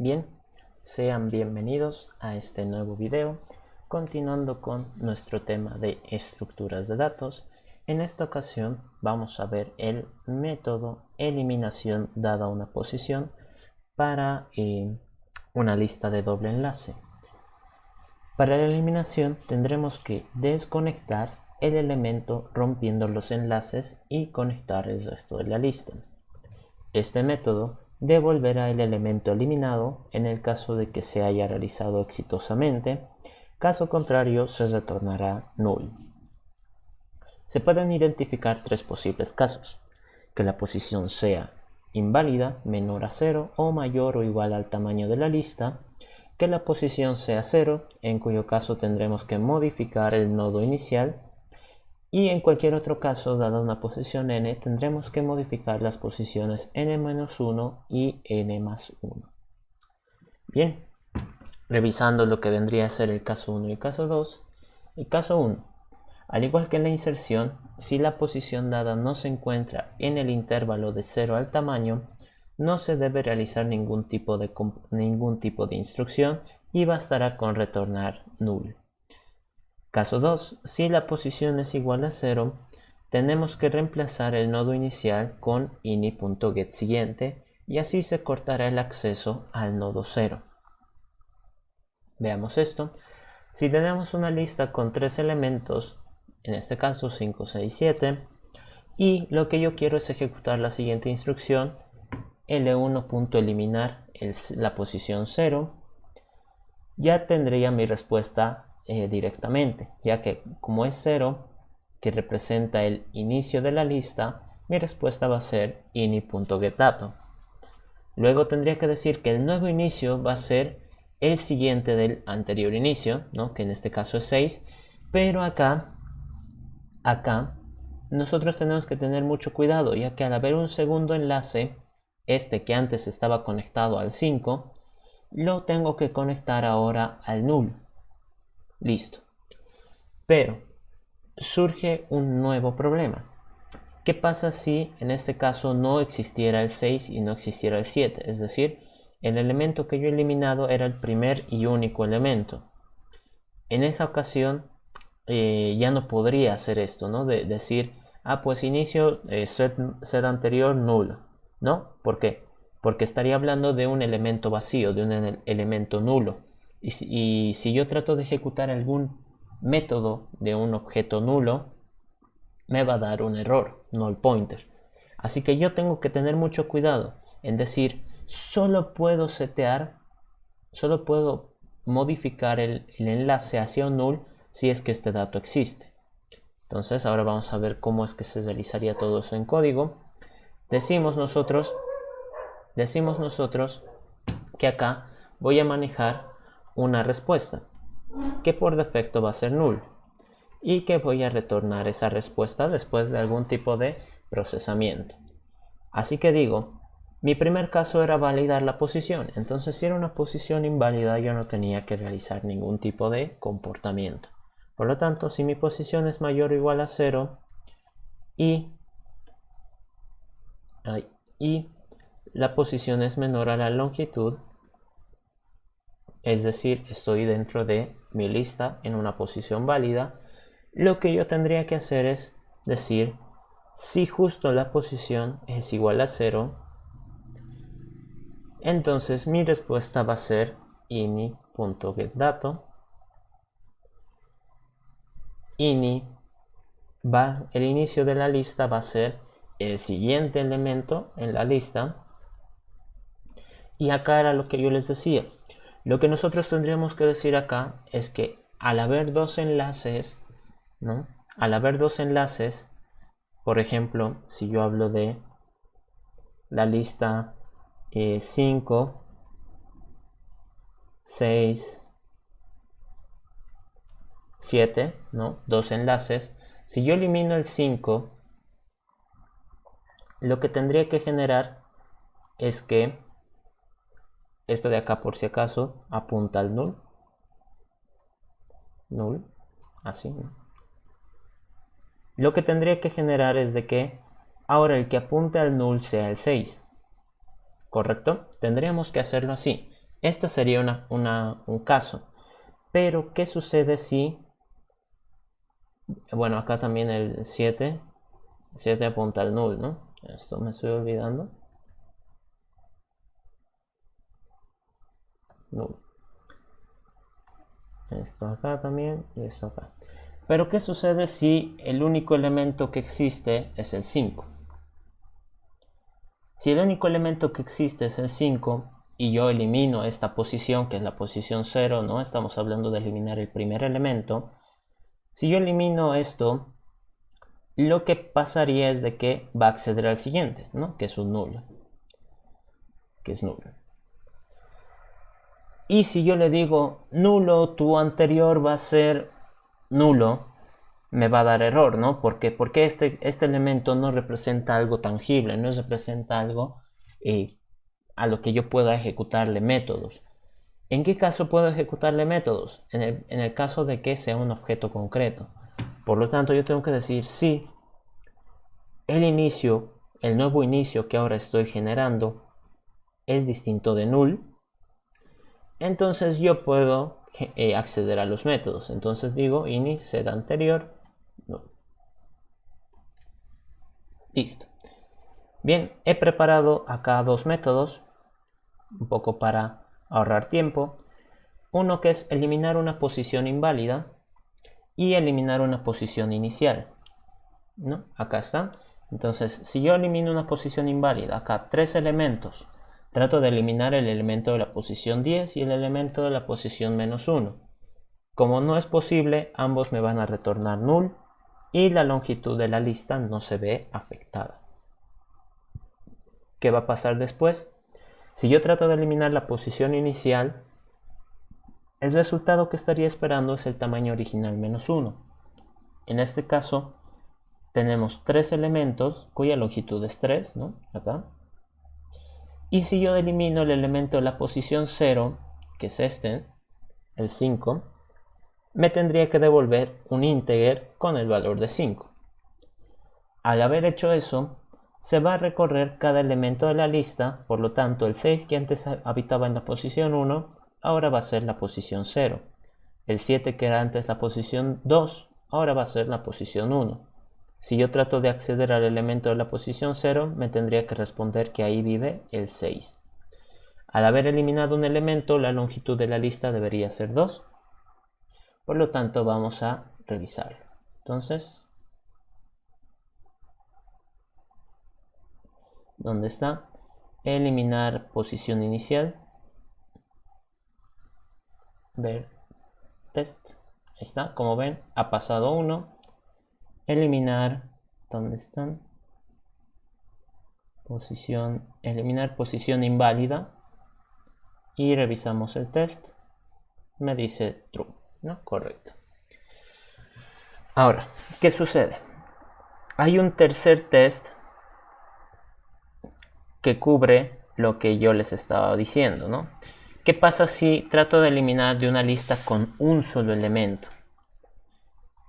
Bien, sean bienvenidos a este nuevo video, continuando con nuestro tema de estructuras de datos. En esta ocasión vamos a ver el método eliminación dada una posición para una lista de doble enlace. Para la eliminación tendremos que desconectar el elemento rompiendo los enlaces y conectar el resto de la lista. Este método devolverá el elemento eliminado en el caso de que se haya realizado exitosamente, caso contrario se retornará null. Se pueden identificar tres posibles casos: que la posición sea inválida, menor a 0 o mayor o igual al tamaño de la lista; que la posición sea 0, en cuyo caso tendremos que modificar el nodo inicial; y en cualquier otro caso, dada una posición n, tendremos que modificar las posiciones n-1 y n+1. Bien, revisando lo que vendría a ser el caso 1 y el caso 2. El caso 1. Al igual que en la inserción, si la posición dada no se encuentra en el intervalo de 0 al tamaño, no se debe realizar ningún tipo de instrucción y bastará con retornar null. Caso 2. Si la posición es igual a 0, tenemos que reemplazar el nodo inicial con ini.getSiguiente y así se cortará el acceso al nodo 0. Veamos esto. Si tenemos una lista con 3 elementos, en este caso 5, 6, 7, y lo que yo quiero es ejecutar la siguiente instrucción: L1.eliminar la posición 0, ya tendría mi respuesta directamente, ya que como es 0, que representa el inicio de la lista, mi respuesta va a ser ini.getDato. Luego tendría que decir que el nuevo inicio va a ser el siguiente del anterior inicio, ¿no? Que en este caso es 6, pero acá nosotros tenemos que tener mucho cuidado, ya que al haber un segundo enlace, este que antes estaba conectado al 5, lo tengo que conectar ahora al null. Listo. Pero surge un nuevo problema. ¿Qué pasa si en este caso no existiera el 6 y no existiera el 7? Es decir, el elemento que yo he eliminado era el primer y único elemento. En esa ocasión ya no podría hacer esto, ¿no? De decir, pues inicio set anterior nulo, ¿no? ¿Por qué? Porque estaría hablando de un elemento vacío, de un elemento nulo. Y si yo trato de ejecutar algún método de un objeto nulo, me va a dar un error, null pointer. Así que yo tengo que tener mucho cuidado en decir, solo puedo modificar el enlace hacia un null si es que este dato existe. Entonces ahora vamos a ver cómo es que se realizaría todo eso en código. Decimos nosotros que acá voy a manejar una respuesta que por defecto va a ser null y que voy a retornar esa respuesta después de algún tipo de procesamiento. Así que digo, mi primer caso era validar la posición, entonces si era una posición inválida yo no tenía que realizar ningún tipo de comportamiento. Por lo tanto, si mi posición es mayor o igual a 0 y la posición es menor a la longitud, es decir, estoy dentro de mi lista en una posición válida, lo que yo tendría que hacer es decir, si justo la posición es igual a 0, entonces mi respuesta va a ser ini.getDato. El inicio de la lista va a ser el siguiente elemento en la lista. Y acá era lo que yo les decía. Lo que nosotros tendríamos que decir acá es que al haber dos enlaces, ¿no? Al haber dos enlaces, por ejemplo, si yo hablo de la lista 5, 6, 7, ¿no? Dos enlaces. Si yo elimino el 5, lo que tendría que generar es que esto de acá, por si acaso, apunta al null. Null, así, ¿no? Lo que tendría que generar es de que ahora el que apunte al null sea el 6. ¿Correcto? Tendríamos que hacerlo así. Este sería un caso. Pero, ¿qué sucede si... Bueno, acá también el 7 apunta al null, ¿no? Esto me estoy olvidando. Null. Esto acá también y esto acá. Pero ¿qué sucede si el único elemento que existe es el 5? Si el único elemento que existe es el 5 y yo elimino esta posición, que es la posición 0, ¿no? Estamos hablando de eliminar el primer elemento. Si yo elimino esto, lo que pasaría es de que va a acceder al siguiente, ¿no? Que es un nulo. Que es nulo. Y si yo le digo nulo, tu anterior va a ser nulo, me va a dar error, ¿no? Porque este elemento no representa algo tangible, no representa algo a lo que yo pueda ejecutarle métodos. ¿En qué caso puedo ejecutarle métodos? En el caso de que sea un objeto concreto. Por lo tanto, yo tengo que decir si el nuevo inicio que ahora estoy generando es distinto de null, entonces yo puedo acceder a los métodos. Entonces digo init set anterior null. Listo. Bien, he preparado acá dos métodos, un poco para ahorrar tiempo. Uno que es eliminar una posición inválida y eliminar una posición inicial, ¿no? Acá está. Entonces, si yo elimino una posición inválida, acá 3 elementos, trato de eliminar el elemento de la posición 10 y el elemento de la posición -1. Como no es posible, ambos me van a retornar null y la longitud de la lista no se ve afectada. ¿Qué va a pasar después? Si yo trato de eliminar la posición inicial, el resultado que estaría esperando es el tamaño original -1. En este caso, tenemos 3 elementos cuya longitud es 3, ¿no? Acá. Y si yo elimino el elemento de la posición 0, que es este, el 5, me tendría que devolver un integer con el valor de 5. Al haber hecho eso, se va a recorrer cada elemento de la lista, por lo tanto el 6 que antes habitaba en la posición 1, ahora va a ser la posición 0. El 7 que era antes la posición 2, ahora va a ser la posición 1. Si yo trato de acceder al elemento de la posición 0, me tendría que responder que ahí vive el 6. Al haber eliminado un elemento, la longitud de la lista debería ser 2. Por lo tanto, vamos a revisarlo. Entonces, ¿dónde está? Eliminar posición inicial. Ver test. Ahí está, como ven, ha pasado 1. Eliminar, ¿dónde están? Eliminar posición inválida. Y revisamos el test. Me dice true, ¿no? Correcto. Ahora, ¿qué sucede? Hay un tercer test que cubre lo que yo les estaba diciendo, ¿no? ¿Qué pasa si trato de eliminar de una lista con un solo elemento?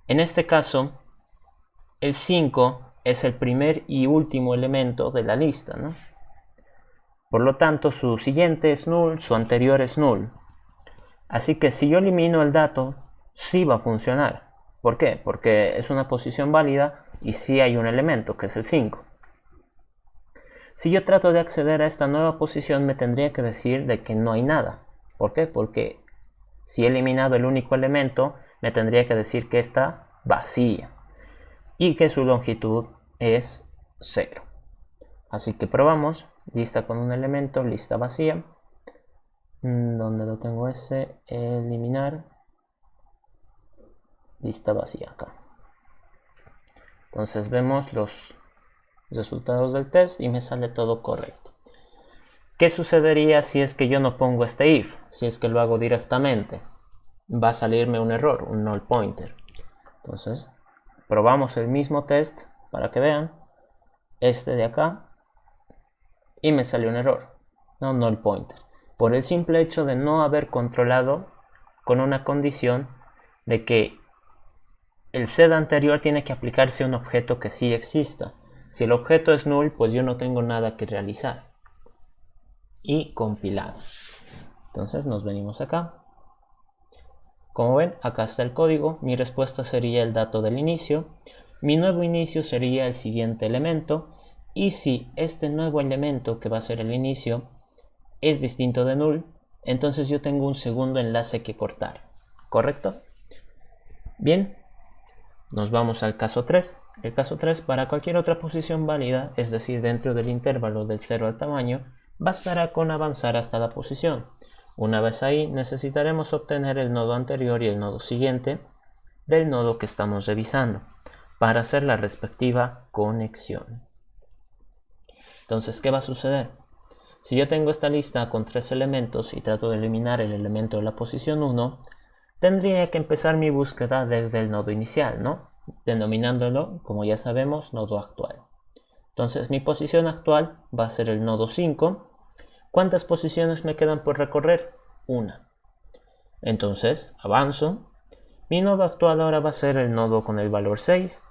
En este caso, el 5 es el primer y último elemento de la lista, ¿no? Por lo tanto, su siguiente es null, su anterior es null. Así que si yo elimino el dato, sí va a funcionar. ¿Por qué? Porque es una posición válida y sí hay un elemento, que es el 5. Si yo trato de acceder a esta nueva posición, me tendría que decir de que no hay nada. ¿Por qué? Porque si he eliminado el único elemento, me tendría que decir que está vacía y que su longitud es 0. Así que probamos, lista con un elemento, lista vacía. ¿Dónde lo tengo ese? Eliminar, lista vacía acá. Entonces vemos los resultados del test y me sale todo correcto. ¿Qué sucedería si es que yo no pongo este if? Si es que lo hago directamente, va a salirme un error, un null pointer. Entonces probamos el mismo test para que vean, este de acá, y me sale un error, no null pointer, por el simple hecho de no haber controlado con una condición de que el set anterior tiene que aplicarse a un objeto que sí exista. Si el objeto es null, pues yo no tengo nada que realizar. Y compilado. Entonces nos venimos acá. Como ven, acá está el código. Mi respuesta sería el dato del inicio. Mi nuevo inicio sería el siguiente elemento. Y si este nuevo elemento, que va a ser el inicio, es distinto de null, entonces yo tengo un segundo enlace que cortar. ¿Correcto? Bien, nos vamos al caso 3. El caso 3, para cualquier otra posición válida, es decir, dentro del intervalo del 0 al tamaño, bastará con avanzar hasta la posición. Una vez ahí, necesitaremos obtener el nodo anterior y el nodo siguiente del nodo que estamos revisando para hacer la respectiva conexión. Entonces, ¿qué va a suceder? Si yo tengo esta lista con 3 elementos y trato de eliminar el elemento de la posición 1, tendría que empezar mi búsqueda desde el nodo inicial, ¿no? Denominándolo, como ya sabemos, nodo actual. Entonces mi posición actual va a ser el nodo 5. ¿Cuántas posiciones me quedan por recorrer? Una. Entonces avanzo. Mi nodo actual ahora va a ser el nodo con el valor 6.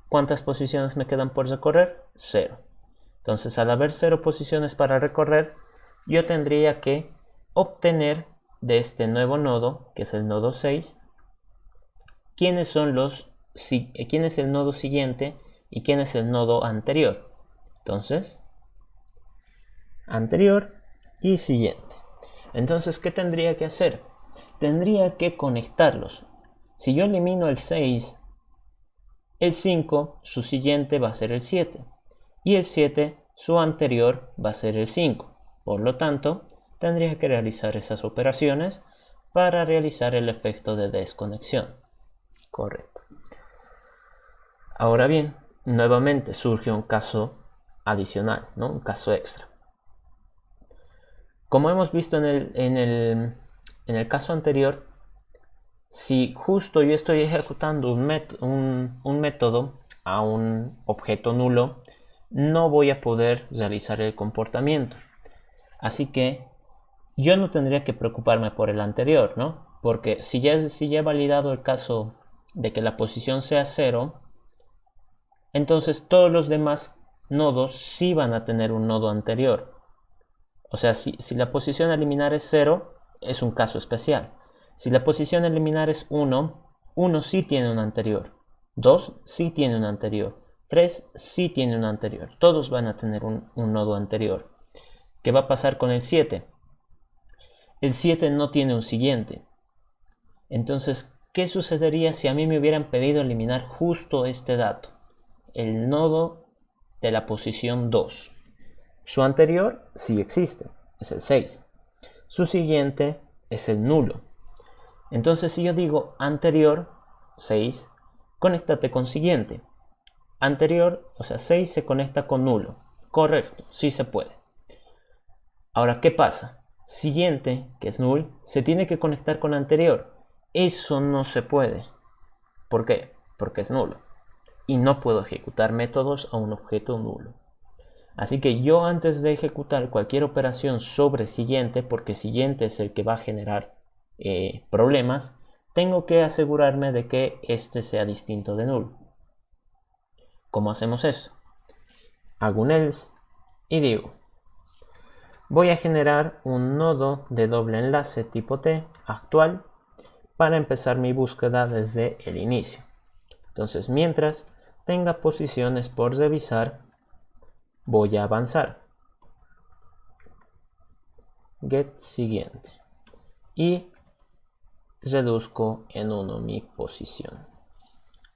¿Cuántas posiciones me quedan por recorrer? 0. Entonces, al haber 0 posiciones para recorrer, yo tendría que obtener de este nuevo nodo, que es el nodo 6, quién es el nodo siguiente y quién es el nodo anterior. Entonces, anterior y siguiente. Entonces, ¿qué tendría que hacer? Tendría que conectarlos. Si yo elimino el 6, el 5, su siguiente va a ser el 7. Y el 7, su anterior, va a ser el 5. Por lo tanto, tendría que realizar esas operaciones para realizar el efecto de desconexión. Correcto. Ahora bien, nuevamente surge un caso adicional, ¿no? Un caso extra. Como hemos visto en el caso anterior, si justo yo estoy ejecutando un método a un objeto nulo, no voy a poder realizar el comportamiento. Así que yo no tendría que preocuparme por el anterior, ¿no? Porque si ya he validado el caso de que la posición sea 0, entonces todos los demás nodos sí van a tener un nodo anterior. O sea, si la posición a eliminar es 0, es un caso especial. Si la posición a eliminar es 1, 1 sí tiene un anterior. 2 sí tiene un anterior. 3 sí tiene un anterior. Todos van a tener un nodo anterior. ¿Qué va a pasar con el 7? El 7 no tiene un siguiente. Entonces, ¿qué sucedería si a mí me hubieran pedido eliminar justo este dato? El nodo de la posición 2. Su anterior sí existe, es el 6. Su siguiente es el nulo. Entonces, si yo digo anterior 6, conéctate con siguiente. Anterior, o sea, 6 se conecta con nulo. Correcto, sí se puede. Ahora, ¿qué pasa? Siguiente, que es null, se tiene que conectar con anterior. Eso no se puede. ¿Por qué? Porque es nulo. Y no puedo ejecutar métodos a un objeto nulo. Así que yo, antes de ejecutar cualquier operación sobre siguiente, porque siguiente es el que va a generar problemas, tengo que asegurarme de que este sea distinto de null. ¿Cómo hacemos eso? Hago un else y digo, voy a generar un nodo de doble enlace tipo T actual para empezar mi búsqueda desde el inicio. Entonces, mientras tenga posiciones por revisar, voy a avanzar. Get siguiente. Y reduzco en 1 mi posición.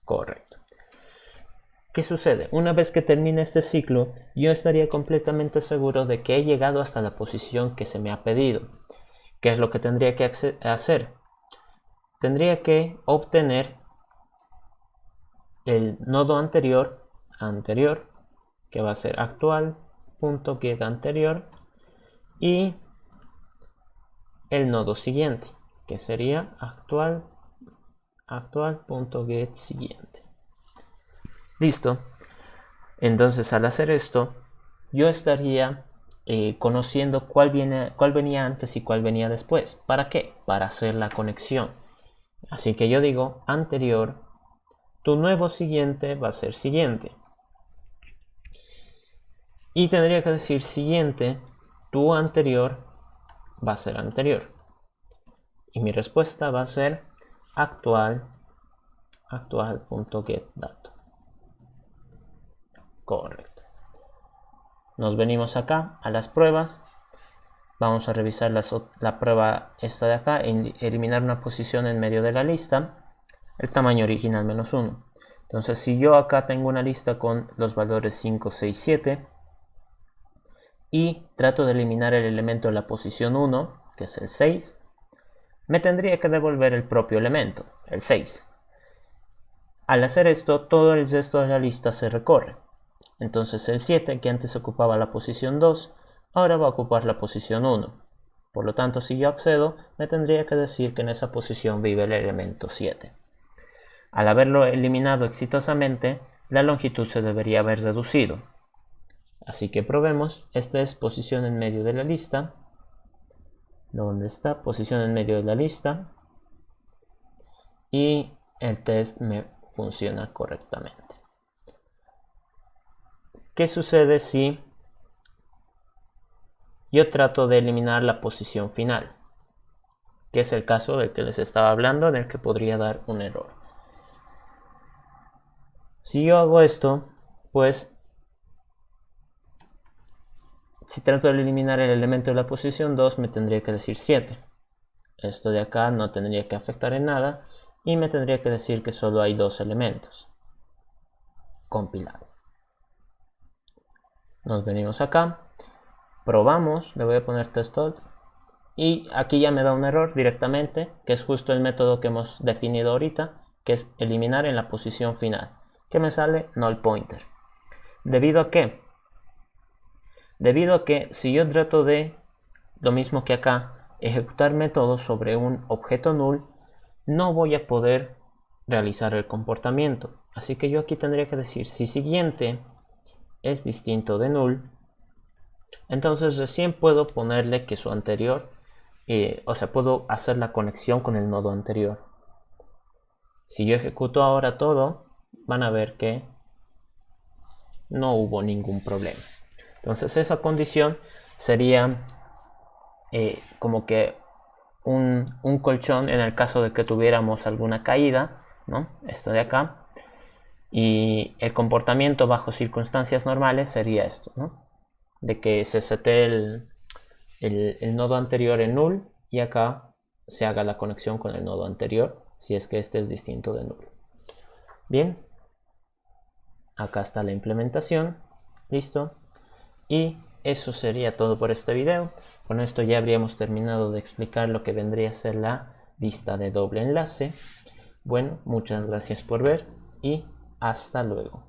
Correcto. ¿Qué sucede? Una vez que termine este ciclo, yo estaría completamente seguro de que he llegado hasta la posición que se me ha pedido. ¿Qué es lo que tendría que hacer? Tendría que obtener el nodo anterior, que va a ser actual.getAnterior, y el nodo siguiente, que sería actual.getSiguiente. Listo. Entonces, al hacer esto, yo estaría conociendo cuál venía antes y cuál venía después. ¿Para qué? Para hacer la conexión. Así que yo digo anterior, tu nuevo siguiente va a ser siguiente. Y tendría que decir siguiente, tu anterior va a ser anterior. Y mi respuesta va a ser actual.getDato. Correcto. Nos venimos acá a las pruebas. Vamos a revisar la prueba esta de acá, eliminar una posición en medio de la lista, el tamaño original -1. Entonces, si yo acá tengo una lista con los valores 5, 6, 7 y trato de eliminar el elemento de la posición 1, que es el 6, me tendría que devolver el propio elemento, el 6. Al hacer esto, todo el resto de la lista se recorre. Entonces el 7, que antes ocupaba la posición 2, ahora va a ocupar la posición 1. Por lo tanto, si yo accedo, me tendría que decir que en esa posición vive el elemento 7. Al haberlo eliminado exitosamente, la longitud se debería haber reducido. Así que probemos. Esta es posición en medio de la lista. ¿Dónde está? Posición en medio de la lista. Y el test me funciona correctamente. ¿Qué sucede si yo trato de eliminar la posición final? Que es el caso del que les estaba hablando, en el que podría dar un error. Si yo hago esto, pues si trato de eliminar el elemento de la posición 2, me tendría que decir 7. Esto de acá no tendría que afectar en nada y me tendría que decir que solo hay 2 elementos. Compilado. Nos venimos acá, probamos, le voy a poner test_all y aquí ya me da un error directamente, que es justo el método que hemos definido ahorita, que es eliminar en la posición final, que me sale null pointer. ¿Debido a qué? Debido a que si yo trato de, lo mismo que acá, ejecutar métodos sobre un objeto null, no voy a poder realizar el comportamiento. Así que yo aquí tendría que decir, si siguiente es distinto de null, entonces recién puedo ponerle que su anterior, o sea, puedo hacer la conexión con el nodo anterior. Si yo ejecuto ahora todo, van a ver que no hubo ningún problema. Entonces esa condición sería como que un colchón en el caso de que tuviéramos alguna caída, ¿no? Esto de acá. Y el comportamiento bajo circunstancias normales sería esto, ¿no? De que se sete el nodo anterior en null y acá se haga la conexión con el nodo anterior si es que este es distinto de null. Bien, acá está la implementación, listo. Y eso sería todo por este video. Con esto ya habríamos terminado de explicar lo que vendría a ser la lista de doble enlace. Bueno, muchas gracias por ver y hasta luego.